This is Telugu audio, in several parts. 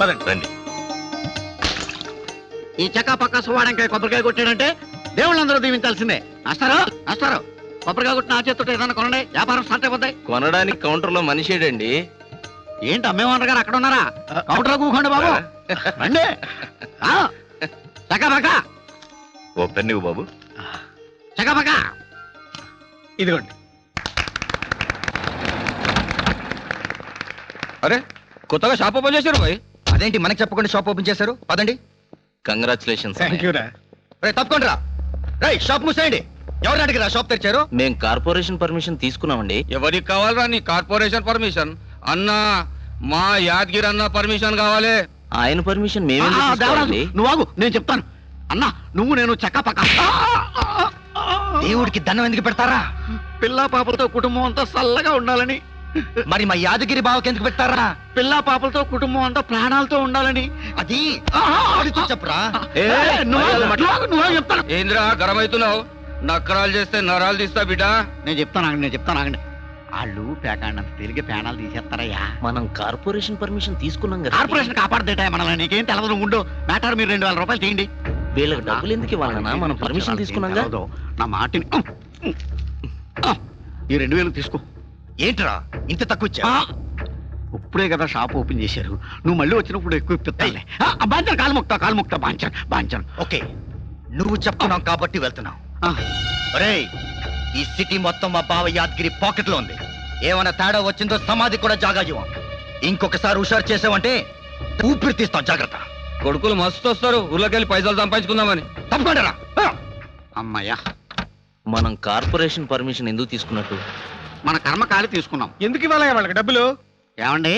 పదండి రండి. ఈ చక్కా పక్క సువాడంకాయ కొబ్బరికాయ కొట్టాడంటే దేవుళ్ళందరూ దీవించాల్సిందే. అస్తారు కొబ్బరికాయ కొట్టిన ఆ చేతితో ఏదైనా కొనండి, వ్యాపారం స్టార్ట్ అయిపోతాయి. కొనడానికి కౌంటర్ లో మనిషేడండి. ఏంటి అమ్మేమన్నారు గారు అక్కడ ఉన్నారా? కౌంటర్ లో కూకోండి బాబు. రండి. చక్కా పక్క ఓ పెన్నివ్వు బాబు. చక్కా పక్క ఇదిగోండి. అరే కొత్తగా షాప్ ఓపెన్ చేశారు బాయ్. అదేంటి మనకి చెప్పకుండా షాప్ ఓపెన్ చేశారు? పదండి. కంగ్రాచులేషన్స్. థ్యాంక్ యూ రా. తప్పకుండా రా. రైట్, షాప్ మూసేయండి. ఎవరిని అడిగిరా షాప్ తెరిచారు? మేం కార్పొరేషన్ పర్మిషన్ తీసుకున్నామండి. ఎవరికి కావాలరా నీ కార్పొరేషన్ పర్మిషన్? అన్నా మా యాదగిరి అన్న పర్మిషన్ కావాలి. ఆయన పర్మిషన్ మేమే తీసుకోవాలండి. నువ్వు ఆగు, నేను చెప్తాను. అన్నా నువ్వు నేను చక్కా పక్క. దేవుడికి దండం ఎందుకు పెడతారా? పిల్లా పాపలతో కుటుంబం అంతా చల్లగా ఉండాలని. మరి మా యాదగిరి బావకి ఎందుకు పెడతారా? పిల్లా పాపలతో కుటుంబం అంతా ప్రాణాలతో ఉండాలని. అది చెప్పరా? నువ్వు చెప్తాను. ఏంద్రా గరమైతున్నావు? నక్కరాలు చేస్తే నరాలు తీస్తా బిడ్డ. నేను చెప్తాను ఆగండి. వాళ్ళు పేకాడినంత తిరిగి ప్రాణాలు తీసేస్తారయ్యా. మనం కార్పొరేషన్ పర్మిషన్ తీసుకున్నాం కదా. కార్పొరేషన్ కాపాడుతాయి మనల్ని. నీకేం తెలవదు. ఉండు మ్యాటర్, మీరు 2000 రూపాయలు తీయండి. వీళ్ళకి డబ్బులు ఎందుకు ఇవ్వాలన్నా? మనం పర్మిషన్ తీసుకున్నాం కదా. నా మాటిని ఈ 2000 తీసుకో. ఏంట్రా ఇంత తక్కువ ఇచ్చా? ఇప్పుడే కదా షాప్ ఓపెన్ చేశారు. నువ్వు మళ్ళీ వచ్చినప్పుడు ఎక్కువ ఇప్పిస్తాలే. బాంచన్ కాలు ముక్తా బాంచన్. ఓకే, నువ్వు చెప్తున్నావు కాబట్టి వెళ్తున్నావు. ఒరేయ్, ఈ సిటీ మొత్తం మా బావ యాదగిరి పాకెట్ లో ఉంది. ఏమైనా తేడా వచ్చిందో సమాధి కూడా జాగాజీవం. ఇంకొకసారి హుషారు చేసావంటే ఊపిరి తీస్తాం, జాగ్రత్త. కొడుకులు మస్తు వస్తారు ఊర్లోకెళ్ళి పైసలు సంపాదించుకుందామని. తప్పకుండా. అమ్మయ్యా, మనం కార్పొరేషన్ పర్మిషన్ ఎందుకు తీసుకున్నట్టు? మన కర్మకాలి తీసుకున్నాం. ఎందుకు ఇవ్వాలి వాళ్ళకి డబ్బులు? ఏమండి,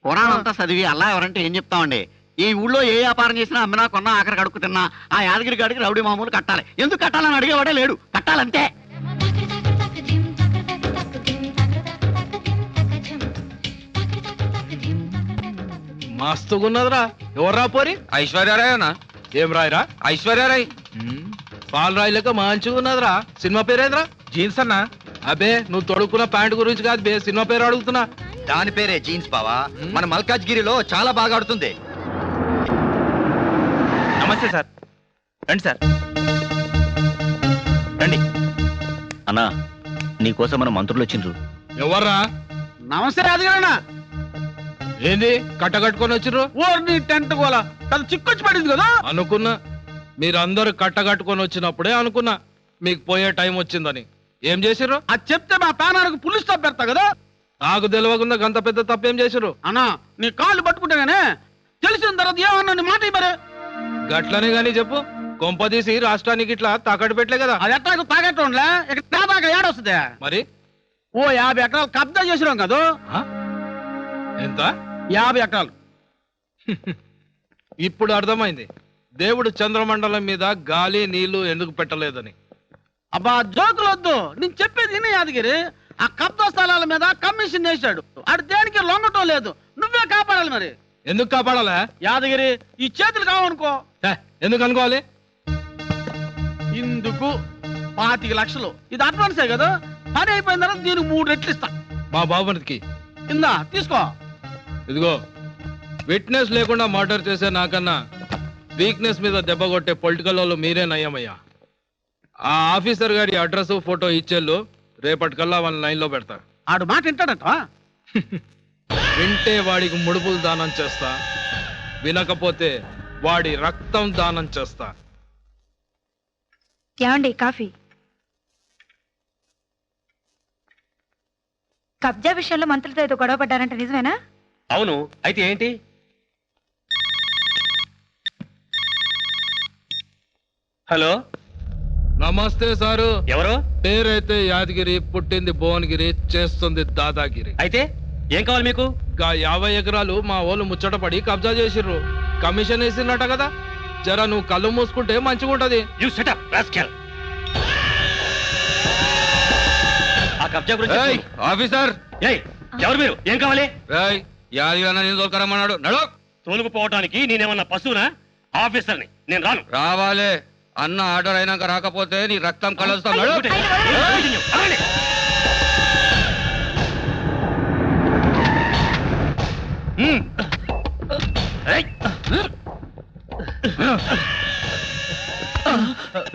పురాణం అంతా చదివి అల్లా ఎవరంటే ఏం చెప్తామండి? ఈ ఊళ్ళో ఏ వ్యాపారం చేసినా అమ్మినా కొన్నా ఆఖరికి అడుగు తిన్నా ఆ యాదగిరి గాడికి రౌడీ మామూలు కట్టాలి. ఎందుకు కట్టాలని అడిగేవాడే లేడు. కట్టాలంతే. మస్తుగున్నదిరా. ఎవర్రా పోరి? ఐశ్వర్యరాయ్ అన్న. ఏం రాయరా? ఐశ్వర్యరాయ్. పాలు రాయలేక మంచిగా ఉన్నదిరా. సినిమా పేరేంద్రా? జీన్స్ అన్నా. అబే నువ్వు తొడుక్కున్న ప్యాంట్ గురించి కాదు బే, సినిమా పేరు అడుగుతున్నా. దాని పేరే జీన్స్ బావా. మన మల్కాజ్గిరిలో చాలా బాగా ఆడుతుంది. నమస్తే సార్. రండి సార్, రండి. అన్నా నీకోసం మన మంత్రులు వచ్చిండ్రు. ఎవర్రా? నమస్తే యాదగిరన్నా. ఏంది కట్టగట్టుకొని వచ్చిర్రు? ఓర్ని టెంట్ గోలా తను చిక్కొచ్చి పడింది కదా. అనుకున్నా మీరందరూ కట్టగట్టుకొని వచ్చినప్పుడే అనుకున్నా మీకు పోయే టైం వచ్చిందని. ఏం చేసిర్రు? అది చెప్తే మా ప్రాణానికి పులి స్టాప్ పెడతా కదా. నాకు తెలియకుండా గంత పెద్ద తప్పేం చేసిర్రు? అన్నా నీ కాళ్ళు పట్టుకుంటాగానే తెలిసిన తర్వాత ఏమన్నా నీ మాట మరి. గట్లనే గానీ చెప్పు. కొంపదీసి రాష్ట్రానికి ఇట్లా తాకట్టు పెట్టలే కదా. అది ఎట్లా తాగట్టుండలే. ఇక్కడ దాకా ఏడొస్తుంది. మరి ఓ 50 ఎకరాలు కబ్జా చేసినాం కదా. ఎంత? 50 ఎకరాలు. ఇప్పుడు అర్థమైంది దేవుడు చంద్రమండలం మీద గాలి నీళ్లు ఎందుకు పెట్టలేదని. అబ్బా జోకులు వద్దు, నేను చెప్పేది విని యాదగిరి. ఆ కబ్జా స్థలాల మీద కమిషన్ వేశాడు. అది దేనికి లొంగటం లేదు. నువ్వే కాపాడాలి మరి. ఎందుకు కాపాడాలా? యాదగిరి ఈ చేతులు కావనుకో. ఎందుకు అనుకోవాలి? ఇందుకు 25 లక్షలు. ఇది అడ్వాన్సే కదా. పని అయిపోయిన తర్వాత దీనికి 3 రెట్లు ఇస్తా. మా బాబునికి ఇందా తీసుకో. ఇదిగో, విట్నెస్ లేకుండా మర్డర్ చేసే నాకన్నా వీక్నెస్ మీద దెబ్బ కొట్టే పొలిటికల్ వాళ్ళు మీరే నయ్యమయ్యా. ఆ ఆఫీసర్ గారి అడ్రస్ ఫోటో ఇచ్చేళ్ళు రేపటికల్లా వాళ్ళ లైన్ లో పెడతా. ఆడు మాట వింటాడట. వింటే వాడికి ముడుపులు దానం చేస్తా, వినకపోతే వాడి రక్తం దానం చేస్తా. ఏమండి కాఫీ? కబ్జా విషయంలో మంత్రులతో ఏదో గొడవ పడ్డారంటే నిజమేనా? అవును, అయితే ఏంటి? హలో, నమస్తే సారు. ఎవరు? పేరైతే యాదగిరి, పుట్టింది భువనగిరి, చేస్తుంది దాదాగిరి. అయితే ఏం కావాలి మీకు? 50 ఎకరాలు మా వాళ్ళు ముచ్చటపడి కబ్జా చేసిర్రు. కమిషన్ వేసిందట కదా. జర నువ్వు కళ్ళు మూసుకుంటే మంచిగా ఉంటది. You set up rascal. ఆ కబ్జా గురించి ఆఫీసర్. ఏయ్, ఎవరు మీరు? ఏం కావాలి? యాదగిరి అన్న నేను తోలుకరమ్మన్నాడు. నడు. తోలుకుపోవటానికి నేనేమన్నా పశువునా? ఆఫీసర్ని, నేను రాను. రావాలే. అన్న ఆర్డర్ అయినాక రాకపోతే నీ రక్తం కలుస్తాం.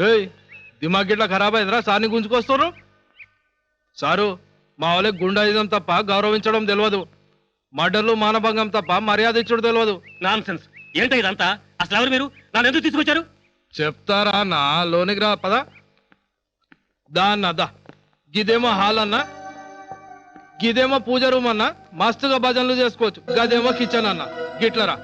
ఏయ్, దిమాగ్ గిట్లా ఖరాబ్ అయిందిరా సార్ని గుంజుకొస్తారు. సారు, మా వాళ్ళకి గుండాయుధం తప్ప గౌరవించడం తెలియదు, మర్డర్లు మానభంగం తప్ప మర్యాద ఇచ్చడం తెలియదు. Non sense. ఏంటో ఇదంతా? అసలు ఎవరు మీరు? నన్ను ఎందుకు తీసుకొచ్చారు? చెప్తారా నా లోనికి రా పద. దా గిదేమో హాల్ అన్న, గిదేమో పూజ రూమ్ అన్న, మస్తుగా భజనలు చేసుకోవచ్చు. గదేమో కిచెన్ అన్న, గిట్లరా.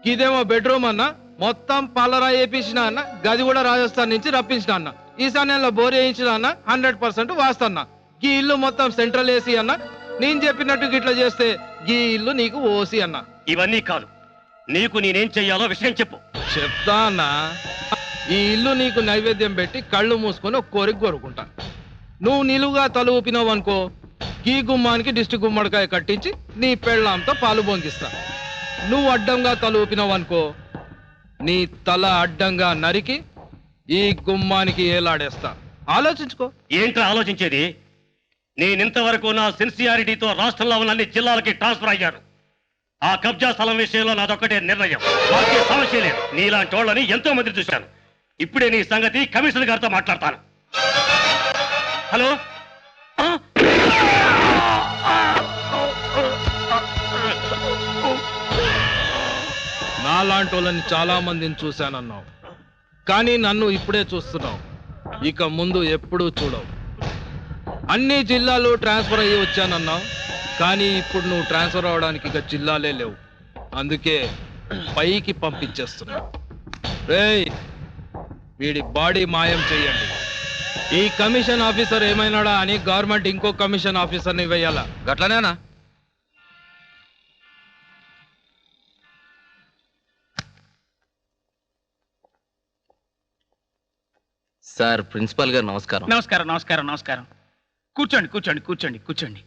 గిదేమో బెడ్రూమ్ అన్న, మొత్తం పాలరా వేయించిన అన్న, గది కూడా రాజస్థాన్ నుంచి రప్పించిన అన్న. ఈశాన్యంలో బోర్ వేయించిన అన్న, 100% వాస్తన్న. గీ ఇల్లు మొత్తం సెంట్రల్ ఏసీ అన్న. నేను చెప్పినట్టు గిట్ల చేస్తే గీ ఇల్లు నీకు ఓసి అన్న. ఇవన్నీ కాదు, నీకు నేనేం చెయ్యాలో విషయం చెప్పు. చెప్తా అన్నా, ఈ ఇల్లు నీకు నైవేద్యం పెట్టి కళ్ళు మూసుకొని ఒక కోరిక కోరుకుంటా. నువ్వు నిలువుగా తల ఊపినావు అనుకో, ఈ గుమ్మానికి దిష్టి గుమ్మడికాయ కట్టించి నీ పెళ్ళాంతో పాలు బొంగిస్తా. నువ్వు అడ్డంగా తల ఊపినావు అనుకో, నీ తల అడ్డంగా నరికి ఈ గుమ్మానికి ఏలాడేస్తా. ఆలోచించుకో. ఏంటో ఆలోచించేది? నేనింతవరకు నా సిన్సియారిటీతో రాష్ట్రంలో ఉన్న అన్ని జిల్లాలకి ట్రాన్స్ఫర్ అయ్యాను. ఆ కబ్జా స్థలం విషయంలో నాదొక్కటే నిర్ణయం. నాకే సమస్య లేదు. నీలాంటి వాళ్ళని ఎంతో మంది చూశాను. ఇప్పుడే నీ సంగతి కమిషనర్ గారితో మాట్లాడతాను. హలో, నాలాంటి వాళ్ళని చాలా మందిని చూశానన్నావు, కానీ నన్ను ఇప్పుడే చూస్తున్నావు. ఇక ముందు ఎప్పుడూ చూడవు. అన్ని జిల్లాలు ట్రాన్స్ఫర్ అయ్యి వచ్చానన్నావు, కానీ ఇప్పుడు నువ్వు ట్రాన్స్ఫర్ అవడానికి ఇక జిల్లాలే లేవు. అందుకే పైకి పంపించేస్తున్నావు. రేయ్, వీడి బాడీ మాయం చెయ్యండి. ఈ కమిషన్ ఆఫీసర్ ఏమైనాడా అని గవర్నమెంట్ ఇంకో కమిషన్ ఆఫీసర్ని వేయాలా. గట్లనేనా? సార్, ప్రిన్సిపాల్ గారు నమస్కారం. నమస్కారం నమస్కారం నమస్కారం. కూర్చోండి కూర్చోండి కూర్చోండి కూర్చోండి.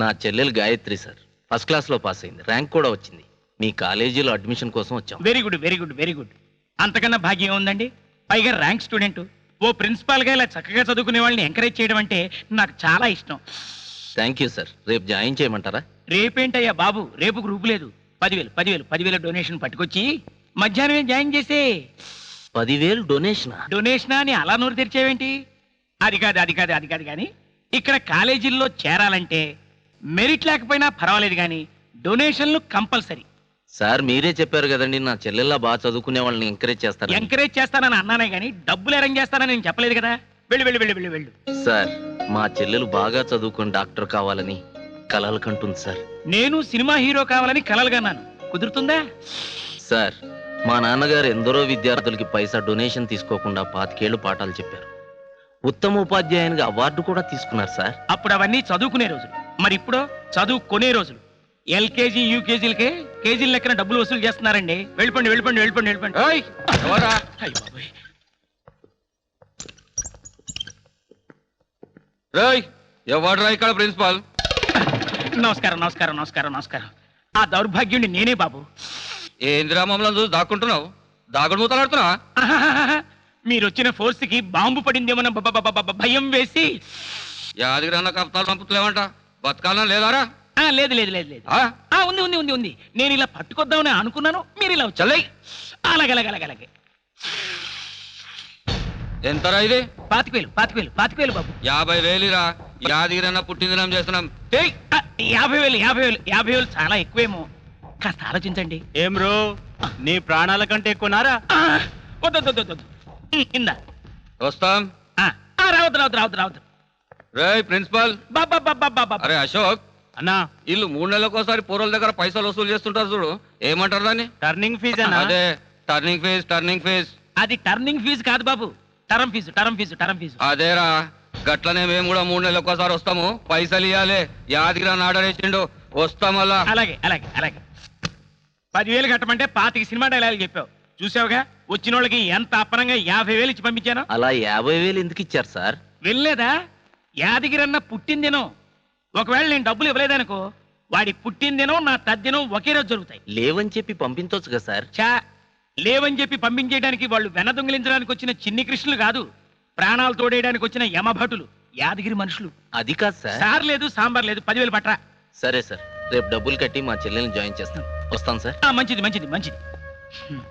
నా చెల్లెలు గాయత్రి సార్ ఫస్ట్ క్లాస్ లో పాస్ అయింది, ర్యాంక్ కూడా వచ్చింది. మీ కాలేజీలో అడ్మిషన్ కోసం వచ్చాం. Very good very good very good. అంతకన్నా భాగ్యం ఉందండి. పైగా ర్యాంక్ స్టూడెంట్, ఓ ప్రిన్సిపాల్ గా ఇలా చక్కగా చదువుకునే వాళ్ళని ఎంకరేజ్ చేయడం అంటే నాకు చాలా ఇష్టం. Thank you sir. రేపు జాయిన్ చేయమంటారా? రేపేంటయ్యా బాబు, రేపు గ్రూప్ లేదు. 10,000 డొనేషన్ పట్టుకొచ్చి మధ్యాహ్నమే జాయిన్ చేసే. 10,000 డొనేషనా? డొనేషనా అని అలా నోరు తెరిచేవేంటి? అది కాదు కానీ ఇక్కడ కాలేజీల్లో చేరాలంటే మెరిట్ లేకపోయినా పర్వాలేదు కానీ డొనేషన్లు కంపల్సరీ. సార్, మీరే చెప్పారు కదండి నా చెల్లెల్లా బాగా చదువుకునే వాళ్ళని ఎంకరేజ్ చేస్తారు. ఎంకరేజ్ చేస్తానని అన్నానే కానీ డబ్బులు అరేంజ్ చేస్తానని నేను చెప్పలేదు కదా. వెళ్ళు. సార్, మా చెల్లెలు బాగా చదువుకుని డాక్టర్ కావాలని కలలు కంటుంది సార్. నేను సినిమా హీరో కావాలని కలలుగన్నాను. కుదురుతుందా? సార్, మా నాన్నగారు ఎందరో విద్యార్థులకి పైసా డొనేషన్ తీసుకోకుండా 25 ఏళ్ళు పాఠాలు చెప్పారు. ఉత్తమ ఉపాధ్యాయునిగా అవార్డు కూడా తీసుకున్నారు సార్. అప్పుడు అవన్నీ చదువుకునే రోజులు. మరి ఇప్పుడు చదువుకునే రోజులు. ఎల్కేజీ యూకేజీలకే కేజీల లెక్కన డబ్బులు వసూలు చేస్తున్నారండి. వెళ్ళిపోండి. ఏయ్, ఎవరా? అయ్య బాబోయ్. రేయ్, ఎవడ్రా ఇక్కడ ప్రిన్సిపాల్? నమస్కారం. ఆ దౌర్భాగ్యుడిని నేనే బాబు. ఏందిరా మమ్మల్ని చూసి దాక్కుంటున్నావు? దాగుడు మూతలాడుతున్నావా? మీరు వచ్చిన ఫోర్స్ కి బాంబు పడిందేమన్న భయం వేసి. యాదగిరి అన్న కప్తాలు పంపుతలేమంట, బతకాలన్నా లేదారా? లేదు. ఉంది. నేను ఇలా పట్టుకొద్దామని అనుకున్నాను, మీరు ఇలా వచ్చాయి. అలాగే. ఎంతరా ఇది? 25,000 బాబు. 50,000రా. యాదగిరి అన్న పుట్టిందినం చేస్తున్నాం. 50,000 చాలా ఎక్కువేమో. కాస్త ఆలోచించండి. ఏం రో, నీ ప్రాణాల కంటే ఎక్కువనారా? వద్దు. ఇందా వస్తాం. రావద్దు. రేయ్ ప్రిన్సిపాల్. బాబా. అరే అశోక్ అన్నా, వీళ్ళు 3 నెలలకోసారి పూర్వల దగ్గర పైసలు వసూలు చేస్తుంటారు చూడు, ఏమంటారు దాన్ని? Turning fees. అదే టర్నింగ్ ఫీజ్. అది టర్నింగ్ ఫీజు కాదు బాబు, టర్మ్ ఫీజు. అదేరా, గట్లనే మేము కూడా 3 నెలలకోసారి వస్తాము, పైసలు ఇవ్వాలి. యాదగిరి అని ఆర్డర్ ఇచ్చిండు, వస్తామల్లా. అలాగే 10,000 కట్టమంటే 25 సినిమా డైలాగులు చెప్పావు. చూసావుగా వచ్చిన వాళ్ళకి ఎంత అప్పనంగా 50,000 ఇచ్చి పంపించాను. అలా 50,000 ఎందుకు ఇచ్చారు సార్? వెళ్ళలేదా? యాదగిరన్న పుట్టిందినం. ఒకవేళ నేను డబ్బులు ఇవ్వలేదనుకో, వాడి పుట్టిందినం నా తద్దినం ఒకే రోజు జరుగుతాయి. లేవని చెప్పి పంపించవచ్చు కదా సార్. లేవని చెప్పి పంపించేయడానికి వాళ్ళు వెన దొంగిలించడానికి వచ్చిన చిన్ని కృష్ణులు కాదు, ప్రాణాలు తోడేయడానికి వచ్చిన యమభటులు, యాదగిరి మనుషులు. అది కాదు సార్. సార్ లేదు, సాంబార్ లేదు, 10,000 పట్రా. సరే సార్, రేపు డబ్బులు కట్టి మా చెల్లెల్ని జాయిన్ చేస్తాను. వస్తాను సార్. మంచిది.